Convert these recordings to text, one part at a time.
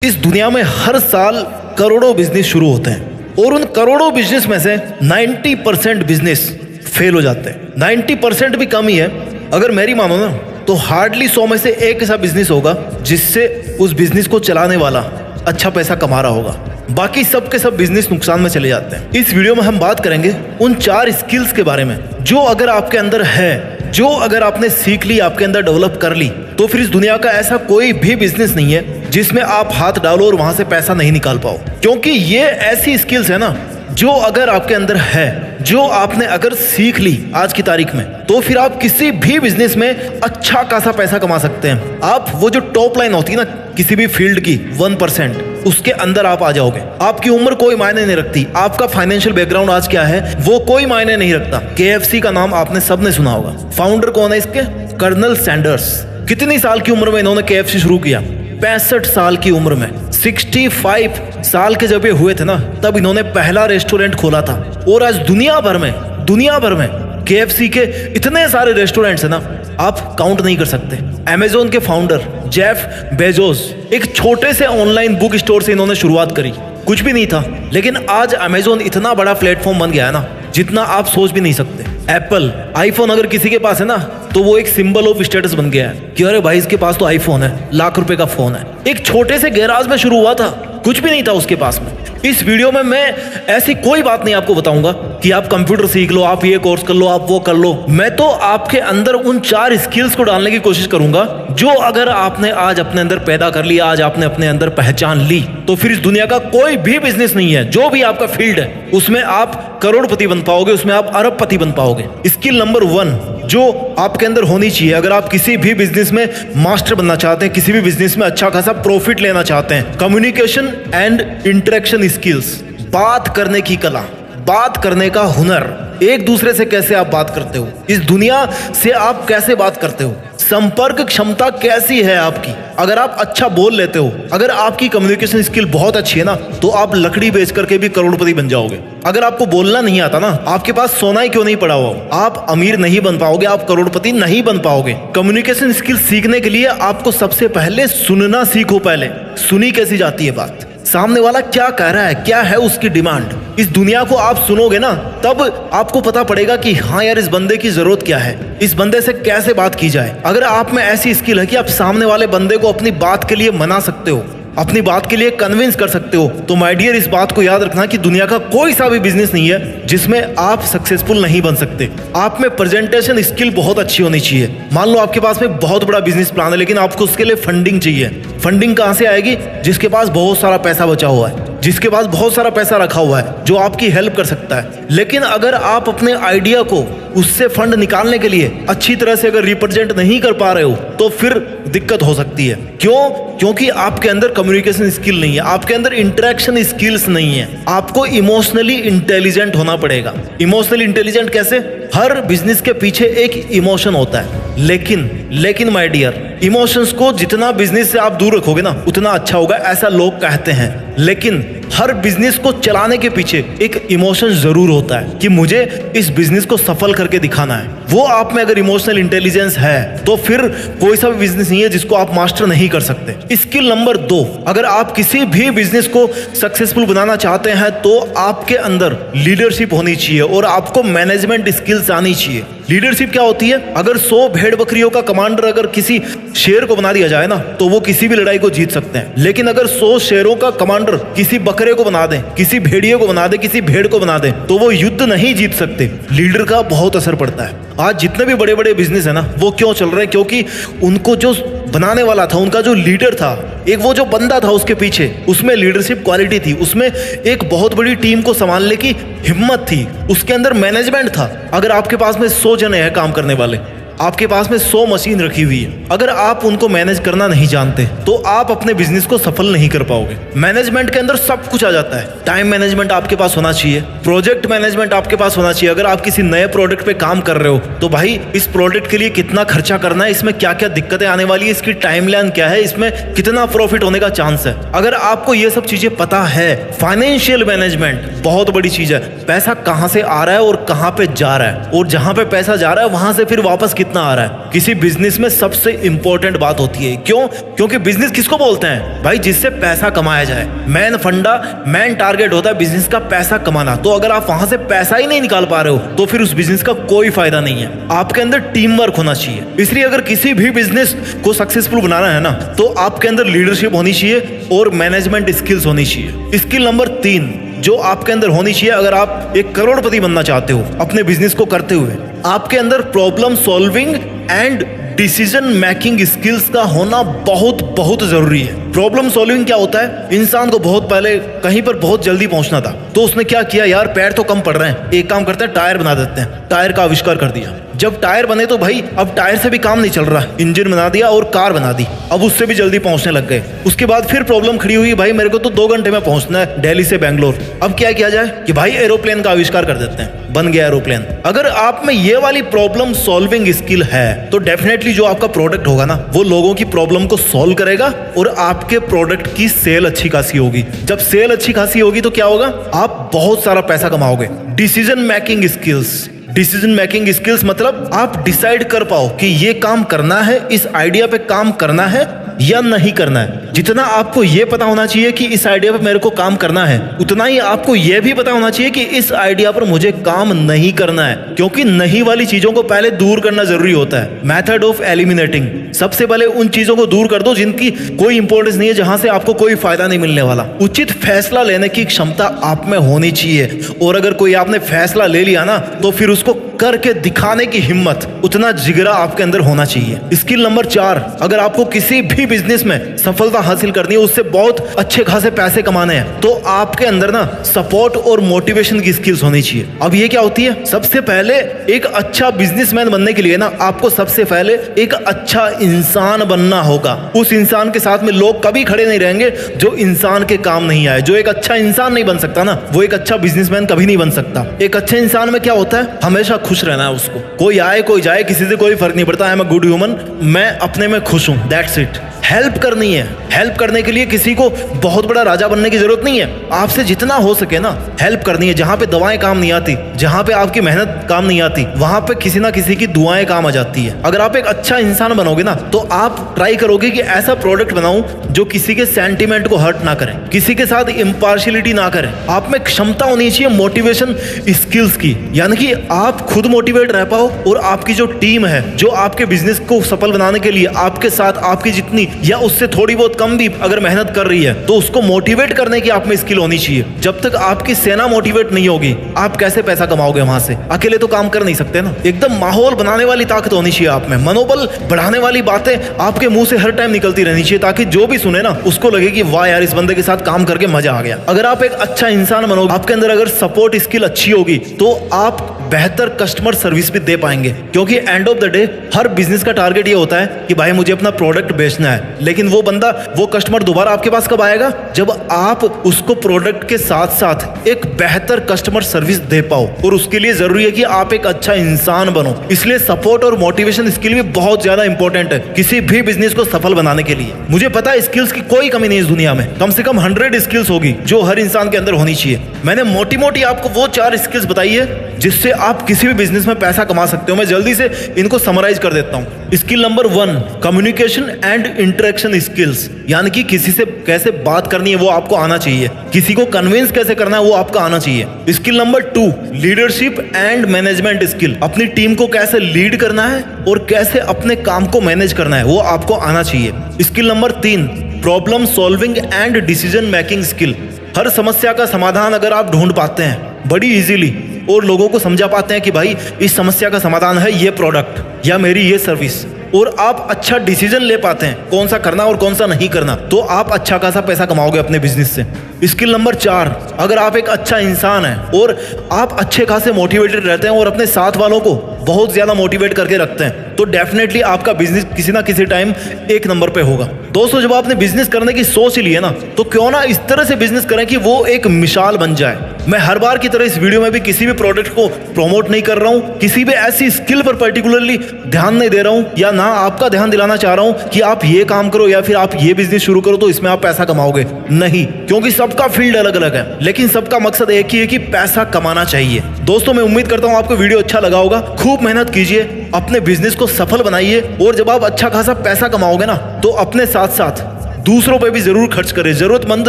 इस दुनिया में हर साल करोड़ों बिजनेस शुरू होते हैं और उन करोड़ों बिजनेस में से 90% बिजनेस फेल हो जाते हैं। 90% भी कम ही है। अगर मेरी मानो ना तो हार्डली 100 में से एक ऐसा बिजनेस होगा जिससे उस बिजनेस को चलाने वाला अच्छा पैसा कमा रहा होगा। बाकी सब के सब बिजनेस नुकसान में चले जाते हैं। इस वीडियो में हम बात करेंगे उन 4 स्किल्स के बारे में जो अगर आपके अंदर है, जो अगर आपने सीख ली, आपके अंदर डेवलप कर ली, तो फिर इस दुनिया का ऐसा कोई भी बिजनेस नहीं है जिसमें आप हाथ डालो और वहां से पैसा नहीं निकाल पाओ। क्योंकि ये ऐसी स्किल्स है ना जो अगर आपके अंदर है, जो आपने अगर सीख ली आज की तारीख में, तो फिर आप किसी भी बिजनेस में अच्छा खासा पैसा कमा सकते हैं। आप वो जो टॉप लाइन होती है ना किसी भी फील्ड की 1%, उसके अंदर आप आ जाओगे। आपकी उम्र कोई मायने नहीं रखती, आपका फाइनेंशियल बैकग्राउंड आज क्या है वो कोई मायने नहीं रखता। KFC का नाम आपने सबने सुना होगा। फाउंडर कौन है इसके? Colonel Sanders. कितनी साल की उम्र में इन्होंने KFC शुरू किया? 65 साल की उम्र में। 65 साल के जब ये हुए थे ना तब इन्होंने पहला रेस्टोरेंट खोला था। और आज दुनिया भर में KFC के इतने सारे रेस्टोरेंट्स है ना आप काउंट नहीं कर सकते। Amazon के फाउंडर जेफ बेजोस एक छोटे से ऑनलाइन बुक स्टोर से इन्होंने शुरुआत करी, कुछ भी नहीं था, लेकिन आज Amazon इतना बड़ा प्लेटफॉर्म बन गया है ना जितना आप सोच भी नहीं सकते। एप्पल आईफोन अगर किसी के पास है ना तो वो एक सिंबल ऑफ स्टेटस बन गया है कि अरे भाई इसके पास तो आईफोन है, लाख रुपए का फोन है। एक छोटे से गैराज में शुरू हुआ था, कुछ भी नहीं था उसके पास में। इस वीडियो में मैं ऐसी कोई बात नहीं आपको बताऊंगा कि आप कंप्यूटर सीख लो, आप ये कोर्स कर लो, आप वो कर लो। मैं तो आपके अंदर उन 4 स्किल्स को डालने की कोशिश करूंगा जो अगर आपने आज अपने अंदर पैदा कर लिया, आज आपने अपने अंदर पहचान ली, तो फिर इस दुनिया का कोई भी बिजनेस नहीं है, जो भी आपका फील्ड है उसमें आप करोड़पति बन पाओगे, उसमें आप अरबपति बन पाओगे। स्किल नंबर 1 जो आपके अंदर होनी चाहिए अगर आप किसी भी बिजनेस में मास्टर बनना चाहते हैं, किसी भी बिजनेस में अच्छा खासा प्रॉफिट लेना चाहते हैं, कम्युनिकेशन एंड इंटरेक्शन स्किल्स। बात करने की कला, बात करने का हुनर। एक दूसरे से कैसे आप बात करते हो, इस दुनिया से आप कैसे बात करते हो, संपर्क क्षमता कैसी है आपकी। अगर आप अच्छा बोल लेते हो, अगर आपकी कम्युनिकेशन स्किल बहुत अच्छी है ना तो आप लकड़ी बेच करके भी करोड़पति बन जाओगे। अगर आपको बोलना नहीं आता ना, आपके पास सोना ही क्यों नहीं पड़ा हो, आप अमीर नहीं बन पाओगे, आप करोड़पति नहीं बन पाओगे। कम्युनिकेशन स्किल सीखने के लिए आपको सबसे पहले सुनना सीखो। पहले सुनी कैसी जाती है बात, सामने वाला क्या कह रहा है, क्या है उसकी डिमांड। इस दुनिया को आप सुनोगे ना तब आपको पता पड़ेगा कि हाँ यार इस बंदे की जरूरत क्या है, इस बंदे से कैसे बात की जाए। अगर आप में ऐसी स्किल है कि आप सामने वाले बंदे को अपनी बात के लिए मना सकते हो, अपनी बात के लिए कन्विंस कर सकते हो, तो माय डियर इस बात को याद रखना कि दुनिया का कोई सा भी बिजनेस नहीं है जिसमें आप सक्सेसफुल नहीं बन सकते। आप में प्रेजेंटेशन स्किल बहुत अच्छी होनी चाहिए। मान लो आपके पास में बहुत बड़ा बिजनेस प्लान है लेकिन आपको उसके लिए फंडिंग चाहिए। फंडिंग कहाँ से आएगी? जिसके पास बहुत सारा पैसा बचा हुआ है, जिसके पास बहुत सारा पैसा रखा हुआ है, जो आपकी हेल्प कर सकता है। लेकिन अगर आप अपने आइडिया को उससे फंड निकालने के लिए अच्छी तरह से अगर रिप्रेजेंट नहीं कर पा रहे हो तो फिर दिक्कत हो सकती है। क्यों? क्योंकि आपके अंदर कम्युनिकेशन स्किल नहीं है, आपके अंदर इंटरेक्शन स्किल्स नहीं है। आपको इमोशनली इंटेलिजेंट होना पड़ेगा। इमोशनली इंटेलिजेंट कैसे? हर बिजनेस के पीछे एक इमोशन होता है, लेकिन माय डियर इमोशंस को जितना बिजनेस से आप दूर रखोगे ना उतना अच्छा होगा, ऐसा लोग कहते हैं। लेकिन हर बिजनेस को चलाने के पीछे एक इमोशन जरूर होता है कि मुझे इस बिजनेस को सफल करके दिखाना है। वो आप में अगर इमोशनल इंटेलिजेंस है तो फिर कोई सा भी बिजनेस नहीं है जिसको आप मास्टर नहीं कर सकते। स्किल नंबर 2 अगर आप किसी भी बिजनेस को सक्सेसफुल बनाना चाहते हैं तो आपके अंदर लीडरशिप होनी चाहिए और आपको मैनेजमेंट स्किल्स आनी चाहिए। लीडरशिप क्या होती है? अगर 100 भेड़ बकरियों का कमांडर अगर किसी शेर को बना दिया जाए ना तो वो किसी भी लड़ाई को जीत सकते हैं। लेकिन अगर 100 शेरों का कमांडर किसी बकरे को बना दें, किसी भेड़िए को बना दें, किसी भेड़ को बना दें तो वो युद्ध नहीं जीत सकते। लीडर का बहुत असर पड़ता है। आज जितने भी बड़े बड़े बिजनेस है ना वो क्यों चल रहे हैं? क्योंकि उनको जो बनाने वाला था, उनका जो लीडर था, एक वो जो बंदा था उसके पीछे, उसमें लीडरशिप क्वालिटी थी, उसमें एक बहुत बड़ी टीम को संभालने की हिम्मत थी, उसके अंदर मैनेजमेंट था। अगर आपके पास में 100 जने हैं काम करने वाले, आपके पास में 100 मशीन रखी हुई है, अगर आप उनको मैनेज करना नहीं जानते तो आप अपने बिजनेस को सफल नहीं कर पाओगे। मैनेजमेंट के अंदर सब कुछ आ जाता है। टाइम मैनेजमेंट आपके पास होना चाहिए, प्रोजेक्ट मैनेजमेंट आपके पास होना चाहिए। अगर आप किसी नए प्रोडक्ट पे काम कर रहे हो तो भाई इस प्रोडक्ट के लिए कितना खर्चा करना है, इसमें क्या क्या दिक्कतें आने वाली है, इसकी टाइमलाइन क्या है, इसमें कितना प्रॉफिट होने का चांस है। अगर आपको ये सब चीजें पता है, फाइनेंशियल मैनेजमेंट बहुत बड़ी चीज है। पैसा कहां से आ रहा है और कहां पे जा रहा है, और जहां पे पैसा जा रहा है वहां से फिर वापस कितना आ रहा है। किसी बिजनेस में सबसे इंपॉर्टेंट बात होती है, क्यों? क्योंकि बिजनेस किसको बोलते हैं भाई? जिससे पैसा कमाया जाए। मेन फंडा, मेन टारगेट होता है बिजनेस का पैसा कमाना। तो अगर आप वहां से पैसा ही नहीं निकाल पा रहे हो तो फिर उस बिजनेस का कोई फायदा नहीं है। आपके अंदर टीम वर्क होना चाहिए। इसलिए अगर किसी भी बिजनेस को सक्सेसफुल बनाना है ना, तो आपके अंदर लीडरशिप होनी चाहिए और मैनेजमेंट स्किल्स होनी चाहिए। स्किल नंबर 3 जो आपके अंदर होनी चाहिए, अगर आप एक करोड़पति बनना चाहते हो अपने बिजनेस को करते हुए, आपके अंदर problem solving and decision making skills का होना बहुत बहुत जरूरी है। प्रॉब्लम सॉल्विंग क्या होता है? इंसान को बहुत पहले कहीं पर बहुत जल्दी पहुंचना था, तो उसने क्या किया, यार पैर तो कम पड़ रहे हैं, एक काम करते हैं टायर बना देते हैं। टायर का आविष्कार कर दिया। जब टायर बने तो भाई अब टायर से भी काम नहीं चल रहा, इंजन बना दिया और कार बना दी। अब उससे भी जल्दी पहुंचने लग गए। उसके बाद फिर प्रॉब्लम खड़ी हुई, भाई मेरे को तो 2 घंटे में पहुंचना है दिल्ली से बेंगलोर। अब क्या किया जाए कि भाई एरोप्लेन का आविष्कार कर देते हैं, बन गया एरोप्लेन। अगर आप में ये वाली प्रॉब्लम सॉल्विंग स्किल है तो डेफिनेटली जो आपका प्रोडक्ट होगा ना, वो लोगों की प्रॉब्लम को सॉल्व करेगा और आपके प्रोडक्ट की सेल अच्छी खासी होगी। जब सेल अच्छी खासी होगी तो क्या होगा? आप बहुत सारा पैसा कमाओगे। Decision making skills, decision making skills मतलब आप डिसाइड कर पाओ कि ये काम करना है, इस आइडिया पे काम करना है या नहीं करना है। जितना आपको ये पता होना चाहिए कि इस आइडिया पर मेरे को काम करना है, उतना ही आपको ये भी पता होना चाहिए कि इस आइडिया पर मुझे काम नहीं करना है, क्योंकि नहीं वाली चीजों को पहले दूर करना जरूरी होता है। मेथड ऑफ एलिमिनेटिंग, सबसे पहले उन चीजों को दूर कर दो जिनकी कोई इंपॉर्टेंस नहीं है, जहां से आपको कोई फायदा नहीं मिलने वाला। उचित फैसला लेने की क्षमता आप में होनी चाहिए, और अगर कोई आपने फैसला ले लिया ना, तो फिर उसको करके दिखाने की हिम्मत, उतना जिगरा आपके अंदर होना चाहिए। स्किल नंबर 4, अगर आपको किसी भी बिजनेस में सफलता हासिल करनी है, उससे बहुत अच्छे खासे पैसे कमाने हैं, तो आपके अंदर ना सपोर्ट और मोटिवेशन की स्किल्स होनी चाहिए। अब ये क्या होती है? सबसे पहले एक अच्छा बिजनेसमैन बनने के लिए ना, आपको सबसे पहले एक अच्छा इंसान बनना होगा। उस इंसान के साथ में लोग कभी खड़े नहीं रहेंगे जो इंसान के काम नहीं आए। जो एक अच्छा इंसान नहीं बन सकता ना, वो एक अच्छा बिजनेसमैन कभी नहीं बन सकता। एक अच्छे इंसान में क्या होता है? हमेशा खुश रहना है उसको। कोई आए कोई जाए, किसी से कोई फर्क नहीं पड़ता। I am a good human, मैं अपने में खुश हूं, दैट्स इट। हेल्प करनी है। हेल्प करने के लिए किसी को बहुत बड़ा राजा बनने की जरूरत नहीं है। आपसे जितना हो सके ना हेल्प करनी है। जहां पे दवाएं काम नहीं आती, जहां पे आपकी मेहनत काम नहीं आती, वहां पे किसी ना किसी की दुआएं काम आ जाती है। अगर आप एक अच्छा इंसान बनोगे ना, तो आप ट्राई करोगे कि ऐसा प्रोडक्ट बनाऊं जो किसी के सेंटीमेंट को हर्ट ना करे, किसी के साथ इम्पार्शियलिटी ना करे। आप में क्षमता होनी चाहिए मोटिवेशन स्किल्स की, यानी कि आप खुद मोटिवेट रह पाओ और आपकी जो टीम है, जो आपके बिजनेस को सफल बनाने के लिए आपके साथ आपकी जितनी या उससे थोड़ी बहुत कम भी अगर मेहनत कर रही है, तो उसको मोटिवेट करने की आप में स्किल होनी चाहिए। जब तक आपकी सेना मोटिवेट नहीं होगी, आप कैसे पैसा कमाओगे वहां से? अकेले तो काम कर नहीं सकते ना। एकदम माहौल बनाने वाली ताकत होनी चाहिए आप में। मनोबल बढ़ाने वाली बातें आपके मुंह से हर टाइम निकलती रहनी चाहिए, ताकि जो भी सुने ना उसको लगे कि वाह यार, इस बंदे के साथ काम करके मजा आ गया। अगर आप एक अच्छा इंसान बनोगे, आपके अंदर अगर सपोर्ट स्किल अच्छी होगी, तो आप बेहतर कस्टमर सर्विस भी दे पाएंगे। क्योंकि end of the day her business का टारगेट ये होता है कि भाई मुझे अपना प्रोडक्ट बेचना है, लेकिन वो बंदा, वो कस्टमर दोबारा आपके पास कब आएगा? जब आप उसको प्रोडक्ट के साथ साथ एक बेहतर कस्टमर सर्विस दे पाओ। और उसके लिए जरूरी है कि आप एक अच्छा इंसान बनो। इसलिए सपोर्ट और मोटिवेशन स्किल भी बहुत ज्यादा इंपॉर्टेंट है किसी भी बिजनेस को सफल बनाने के लिए। मुझे पता है स्किल्स की कोई कमी नहीं इस दुनिया में, कम से कम 100 स्किल्स होगी जो हर इंसान के अंदर होनी चाहिए। मैंने मोटी मोटी आपको वो 4 स्किल्स बताई है जिससे आप किसी भी बिजनेस में पैसा कमा सकते हो। मैं जल्दी से इनको समराइज कर देता हूं। Skill number 1, communication and interaction skills, यानी कि किसी से कैसे बात करनी है वो आपको आना चाहिए, किसी को कन्विंस कैसे करना है वो आपको आना चाहिए। Skill number 2, leadership and management skill, अपनी टीम को कैसे लीड करना है और कैसे अपने काम को मैनेज करना है वो आपको आना चाहिए। Skill number 3, problem solving and decision making skill, हर समस्या का समाधान अगर आप ढूंढ पाते हैं बड़ी इजीली और लोगों को समझा पाते हैं कि भाई इस समस्या का समाधान है ये प्रोडक्ट या मेरी ये सर्विस, और आप अच्छा डिसीजन ले पाते हैं कौन सा करना और कौन सा नहीं करना, तो आप अच्छा खासा पैसा कमाओगे अपने बिजनेस से। स्किल नंबर 4, अगर आप एक अच्छा इंसान हैं और आप अच्छे खासे मोटिवेटेड रहते हैं और अपने साथ वालों को बहुत ज्यादा मोटिवेट करके रखते हैं, तो डेफिनेटली आपका बिजनेस किसी ना किसी टाइम 1 नंबर पे होगा। दोस्तों, जब आपने बिजनेस करने की सोच ली है ना, तो क्यों ना इस तरह से बिजनेस करें कि वो एक मिसाल बन जाए। मैं हर बार की तरह इस वीडियो में भी किसी भी प्रोडक्ट को प्रमोट नहीं कर रहा हूं, किसी भी ऐसी स्किल पर पर्टिकुलरली ध्यान नहीं दे रहा हूं, या ना आपका ध्यान दिलाना चाह रहा हूं कि आप ये काम करो या फिर आप ये बिजनेस शुरू करो तो इसमें आप पैसा कमाओगे। नहीं, क्योंकि सबका फील्ड अलग अलग है, लेकिन सबका मकसद एक ही है कि पैसा कमाना चाहिए। दोस्तों, मैं उम्मीद करता हूं आपको वीडियो अच्छा लगा होगा। खूब मेहनत कीजिए, अपने बिजनेस को सफल बनाइए। और जब आप अच्छा खासा पैसा कमाओगे ना, तो अपने साथ साथ दूसरों पे भी जरूर खर्च करें, जरूरतमंद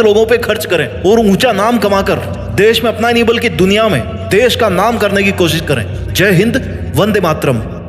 लोगों पे खर्च करें और ऊंचा नाम कमाकर देश में अपना नहीं बल्कि दुनिया में देश का नाम करने की कोशिश करें। जय हिंद, वंदे मातरम।